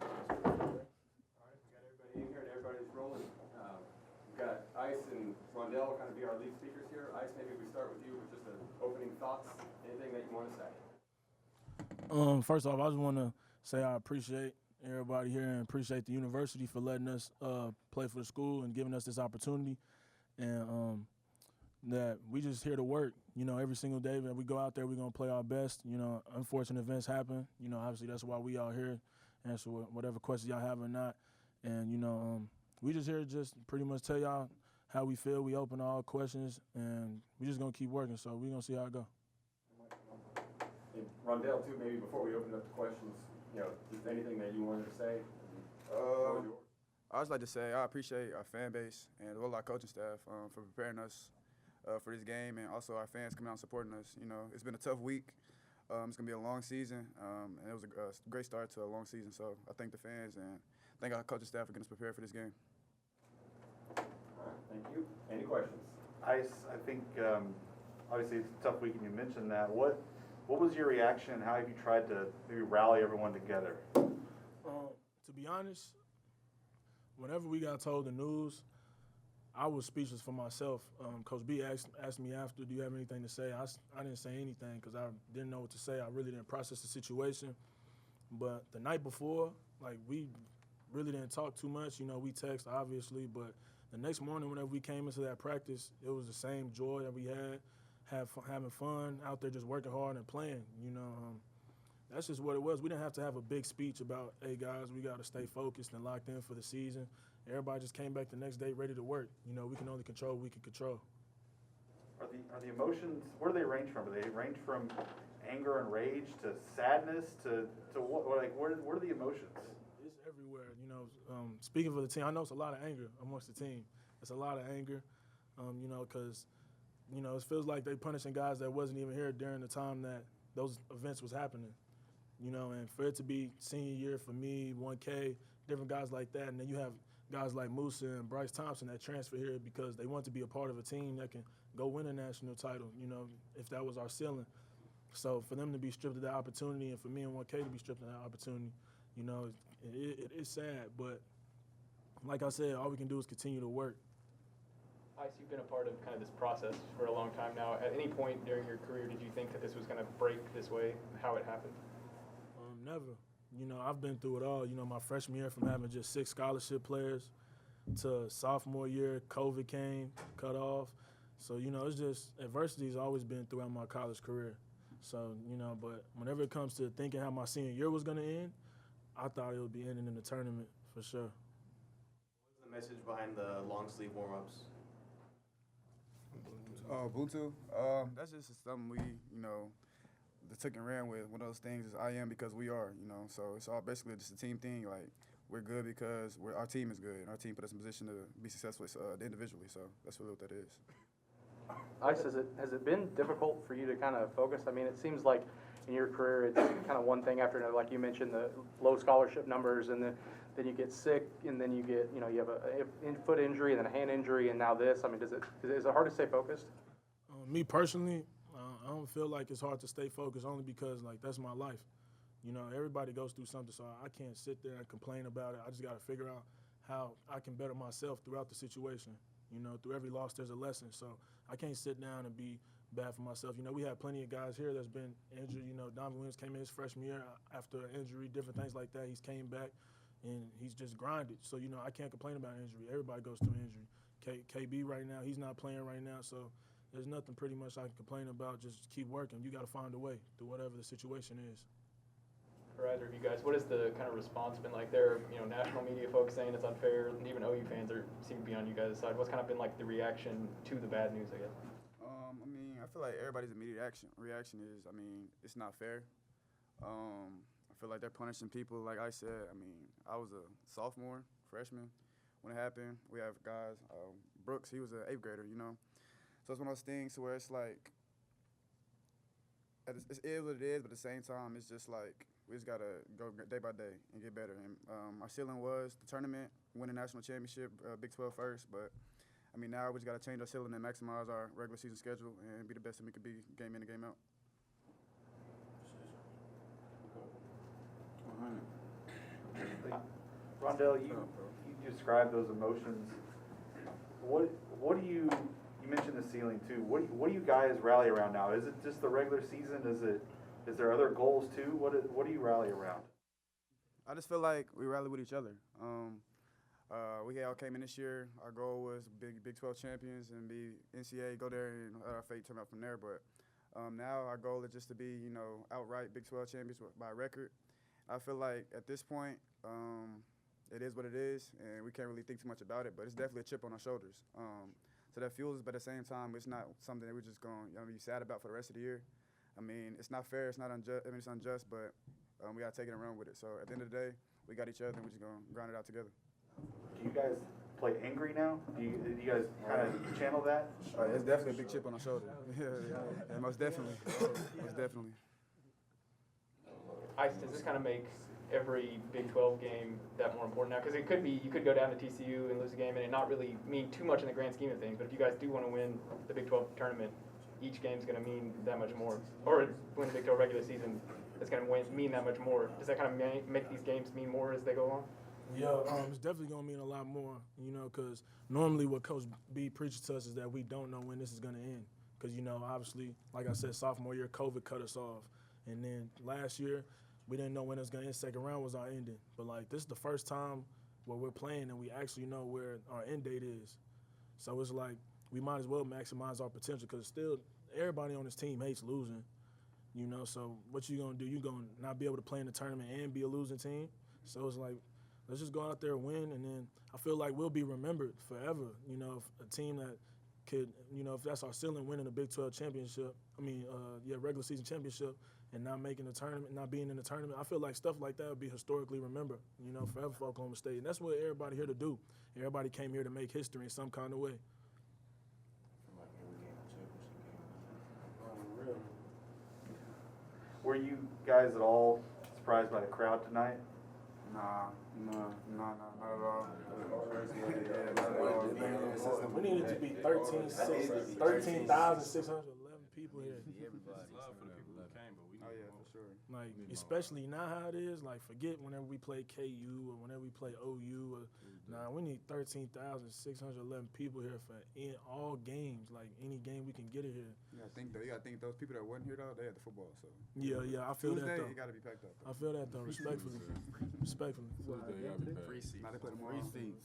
Right, we got everybody in here and everybody's rolling. We've got Ice and Rondell kind of be our lead speakers here. Ice, maybe we start with you with just opening thoughts, anything that you want to say. First off, I just want to say I appreciate everybody here and appreciate the university for letting us play for the school and giving us this opportunity. And that we just here to work. Every single day that we go out there, we're going to play our best. Unfortunate events happen. Obviously that's why we out here, answer whatever questions y'all have or not. And, we just here to just pretty much tell y'all how we feel. We open all questions, and we just going to keep working. So we're going to see how it go. And Rondell, too, maybe before we open up the questions, just anything that you wanted to say. I just like to say I appreciate our fan base and all our coaching staff for preparing us for this game, and also our fans coming out and supporting us. It's been a tough week. It's going to be a long season, and it was a great start to a long season. So I thank the fans and thank our coaching staff for getting us prepared for this game. All right, thank you. Any questions? Ice, I think obviously it's a tough week, and you mentioned that. What was your reaction? How have you tried to maybe rally everyone together? To be honest, whenever we got told the news, I was speechless for myself. Coach B asked me after, do you have anything to say? I didn't say anything because I didn't know what to say. I really didn't process the situation. But the night before, we really didn't talk too much. We text, obviously, but the next morning whenever we came into that practice, it was the same joy that we having fun, out there just working hard and playing. That's just what it was. We didn't have to have a big speech about, hey, guys, we got to stay focused and locked in for the season. Everybody just came back the next day ready to work. We can only control what we can control. Are the emotions, where do they range from? Do they range from anger and rage to sadness to what? Where are the emotions? It's everywhere. Speaking for the team, I know it's a lot of anger amongst the team. It's a lot of anger, because, it feels like they punishing guys that wasn't even here during the time that those events was happening. And for it to be senior year for me, 1K, different guys like that, and then you have guys like Musa and Bryce Thompson that transfer here because they want to be a part of a team that can go win a national title, if that was our ceiling. So for them to be stripped of that opportunity and for me and 1K to be stripped of that opportunity, it's sad. But like I said, all we can do is continue to work. Ice, you've been a part of kind of this process for a long time now. At any point during your career, did you think that this was going to break this way, how it happened? Never. I've been through it all. My freshman year from having just 6 scholarship players to sophomore year, COVID came, cut off. So, it's just adversity has always been throughout my college career. So, but whenever it comes to thinking how my senior year was going to end, I thought it would be ending in the tournament for sure. What was the message behind the long sleeve warm-ups? Ubuntu. That's just something we, took and ran with. One of those things is I am because we are, So it's all basically just a team thing. We're good because our team is good, and our team put us in position to be successful individually. So that's really what that is. Ice, has it been difficult for you to kind of focus? I mean, it seems like in your career it's kind of one thing after another. Like you mentioned, the low scholarship numbers, and then you get sick, and then you get, you have a foot injury, and then a hand injury, and now this. I mean, is it hard to stay focused? Me personally, I don't feel like it's hard to stay focused only because, that's my life. Everybody goes through something, so I can't sit there and complain about it. I just got to figure out how I can better myself throughout the situation. Through every loss, there's a lesson. So I can't sit down and be bad for myself. We have plenty of guys here that's been injured. Donovan Williams came in his freshman year after an injury, different things like that. He's came back, and he's just grinded. So, I can't complain about injury. Everybody goes through injury. KB right now, he's not playing right now, so there's nothing pretty much I can complain about. Just keep working. You got to find a way through whatever the situation is. For either of you guys, what has the kind of response been like there? National media folks saying it's unfair, and even OU fans seem to be on you guys' side. What's kind of been like the reaction to the bad news, I guess? I feel like everybody's immediate reaction is, it's not fair. I feel like they're punishing people. Like I said, I was a sophomore, freshman when it happened. We have guys, Brooks, he was an 8th grader, So it's one of those things where it's like, it is what it is, but at the same time, it's just like, we just got to go day by day and get better. And our ceiling was the tournament, win a national championship, Big 12 first. But, now we just got to change our ceiling and maximize our regular season schedule and be the best that we could be game in and game out. Rondell, you described those emotions. What do you mentioned the ceiling too. What do you guys rally around now? Is it just the regular season? Is there other goals too? What do you rally around? I just feel like we rally with each other. We all came in this year. Our goal was Big 12 champions and be NCAA, go there and let our fate turn out from there. But now our goal is just to be, outright Big 12 champions by record. I feel like at this point, it is what it is, and we can't really think too much about it. But it's definitely a chip on our shoulders. So that fuels us, but at the same time, it's not something that we're just going to be sad about for the rest of the year. I mean, it's not fair. It's not unjust. I mean, it's unjust, but we got to take it and run with it. So at the end of the day, we got each other, and we're just going to grind it out together. Do you guys play angry now? Do you guys kind of channel that? It's definitely a big chip on our shoulder. Yeah, most definitely. Most definitely. Ice, does this kind of make every Big 12 game that more important now? Because it could be, you could go down to TCU and lose a game and it not really mean too much in the grand scheme of things. But if you guys do want to win the Big 12 tournament, each game's going to mean that much more. Or win the Big 12 regular season, it's going to mean that much more. Does that kind of make these games mean more as they go along? Yeah, it's definitely going to mean a lot more, because normally what Coach B preaches to us is that we don't know when this is going to end. Because, obviously, like I said, sophomore year, COVID cut us off. And then last year, we didn't know when it was going to end. Second round was our ending. But, this is the first time where we're playing and we actually know where our end date is. So it's like we might as well maximize our potential because still everybody on this team hates losing, So what you going to do? You going to not be able to play in the tournament and be a losing team? So it's like, let's just go out there and win, and then I feel like we'll be remembered forever, if a team that could, if that's our ceiling, winning a Big 12 championship, regular season championship, and not making the tournament, not being in the tournament. I feel like stuff like that would be historically remembered, forever for Oklahoma State. And that's what everybody here to do. Everybody came here to make history in some kind of way. Were you guys at all surprised by the crowd tonight? Nah, not at all. We needed to be 13,611 people here. Oh yeah, for sure. Like, especially now how it is, forget whenever we play KU or whenever we play OU. We need 13,611 people here for all games, any game we can get it here. You gotta think those people that wasn't here though, they had the football, so. Yeah, I feel Tuesday, that though. it gotta be packed up. I feel that though, respectfully. Free seats. Now they play tomorrow.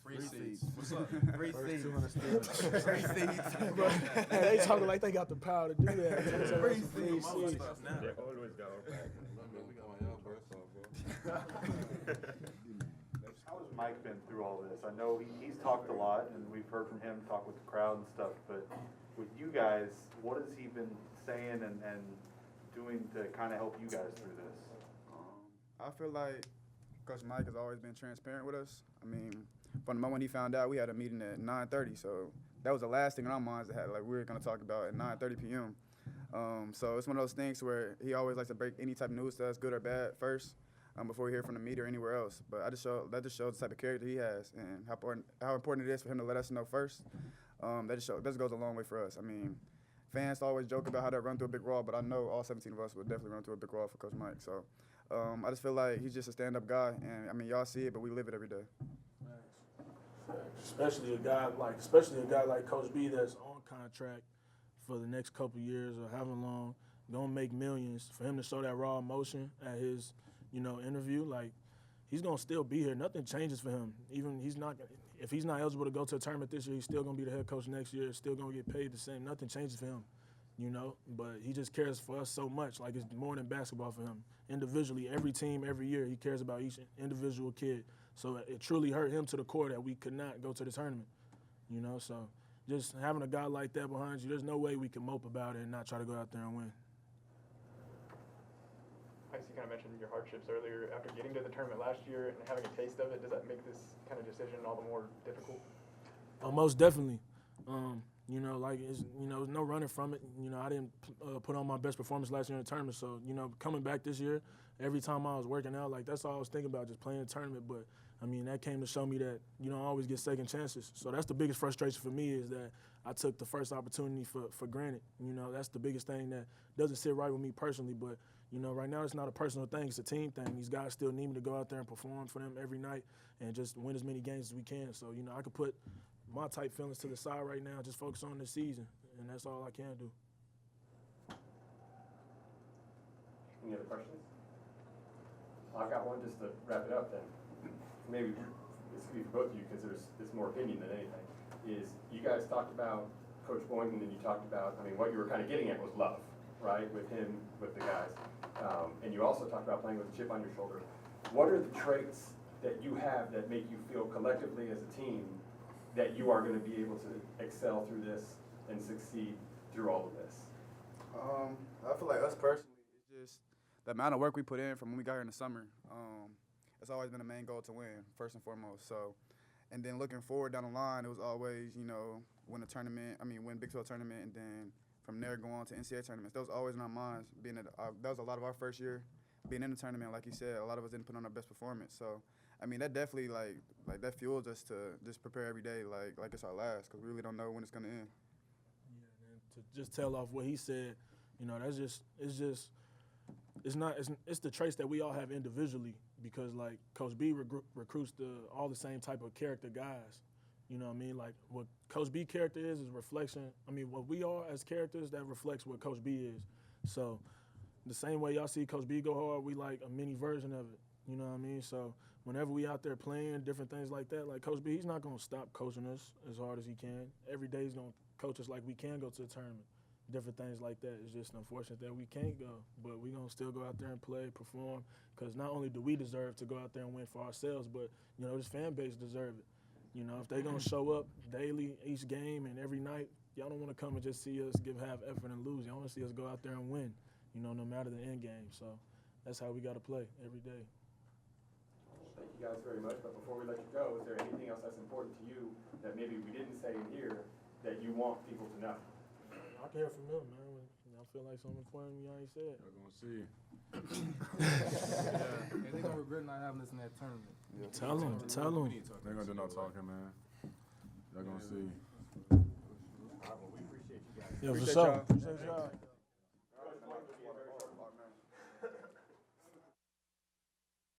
Free seats. What's up? Free seats. Free seats. They talking like they got the power to do that. Free seats. How has Mike been through all this? I know he's talked a lot, and we've heard from him talk with the crowd and stuff, but with you guys, what has he been saying and doing to kind of help you guys through this? I feel like Coach Mike has always been transparent with us. I mean, from the moment he found out, we had a meeting at 9:30, so that was the last thing in our minds that we were going to talk about at 9:30 p.m. So it's one of those things where he always likes to break any type of news to us, good or bad, first, before we hear from the media or anywhere else. But that just shows the type of character he has and how important it is for him to let us know first. That just goes a long way for us. I mean, fans always joke about how they run through a big wall, but I know all 17 of us would definitely run through a big wall for Coach Mike. So I just feel like he's just a stand-up guy, and I mean, y'all see it, but we live it every day. Especially a guy like Coach B that's on contract for the next couple years or however long, gonna make millions. For him to show that raw emotion at his, interview, he's gonna still be here. Nothing changes for him. Even if he's not eligible to go to a tournament this year, he's still gonna be the head coach next year. Still gonna get paid the same. Nothing changes for him, But he just cares for us so much. It's more than basketball for him. Individually, every team, every year, he cares about each individual kid. So it truly hurt him to the core that we could not go to the tournament, So just having a guy like that behind you, there's no way we can mope about it and not try to go out there and win. I guess you kind of mentioned your hardships earlier. After getting to the tournament last year and having a taste of it, does that make this kind of decision all the more difficult? Most definitely. There's no running from it. I didn't put on my best performance last year in the tournament. So, coming back this year, every time I was working out, that's all I was thinking about, just playing the tournament. But, that came to show me that you don't always get second chances. So that's the biggest frustration for me is that I took the first opportunity for granted. That's the biggest thing that doesn't sit right with me personally. But, You know, right now it's not a personal thing, it's a team thing. These guys still need me to go out there and perform for them every night and just win as many games as we can. So, you know, I could put my type feelings to the side right now, just focus on this season, and that's all I can do. Any other questions? I've got one just to wrap it up then. Maybe this could be for both of you because it's more opinion than anything. Is you guys talked about Coach Boynton and you talked about, I mean, what you were kind of getting at was love, right, with him, with the guys. And you also talked about playing with a chip on your shoulder. What are the traits that you have that make you feel collectively as a team that you are going to be able to excel through this and succeed through all of this? I feel like us personally, it's just the amount of work we put in from when we got here in the summer. It's always been the main goal to win, first and foremost. So, and then looking forward down the line, it was always, you know, win Big 12 tournament, and then from there go on to NCAA tournaments. That was always in our minds. That was a lot of our first year being in the tournament. Like you said, a lot of us didn't put on our best performance. So, I mean, that definitely like that fuels us to just prepare every day like it's our last, because we really don't know when it's gonna end. Yeah, and to just tell off what he said, you know, it's the traits that we all have individually, because like Coach B recruits all the same type of character guys. You know what I mean? Like what Coach B character is reflection. I mean, what we are as characters, that reflects what Coach B is. So the same way y'all see Coach B go hard, we like a mini version of it. You know what I mean? So whenever we out there playing, different things like that, like Coach B, he's not going to stop coaching us as hard as he can. Every day he's going to coach us like we can go to the tournament. Different things like that. It's just unfortunate that we can't go, but we're going to still go out there and play, perform, because not only do we deserve to go out there and win for ourselves, but, you know, this fan base deserve it. You know, if they're going to show up daily, each game and every night, y'all don't want to come and just see us give half effort and lose. Y'all want to see us go out there and win, you know, no matter the end game. So that's how we got to play every day. Thank you guys very much, but before we let you go, is there anything else that's important to you that maybe we didn't say in here that you want people to know? I can hear from them, man. I feel like something important you ain't said. We're gonna see. Yeah, and they're gonna regret not having us in that tournament. Yeah. Tell them. They're gonna do no talking, man. They're gonna see. All right, well, we appreciate you guys. Yeah, for Appreciate sure. y'all. Appreciate y'all.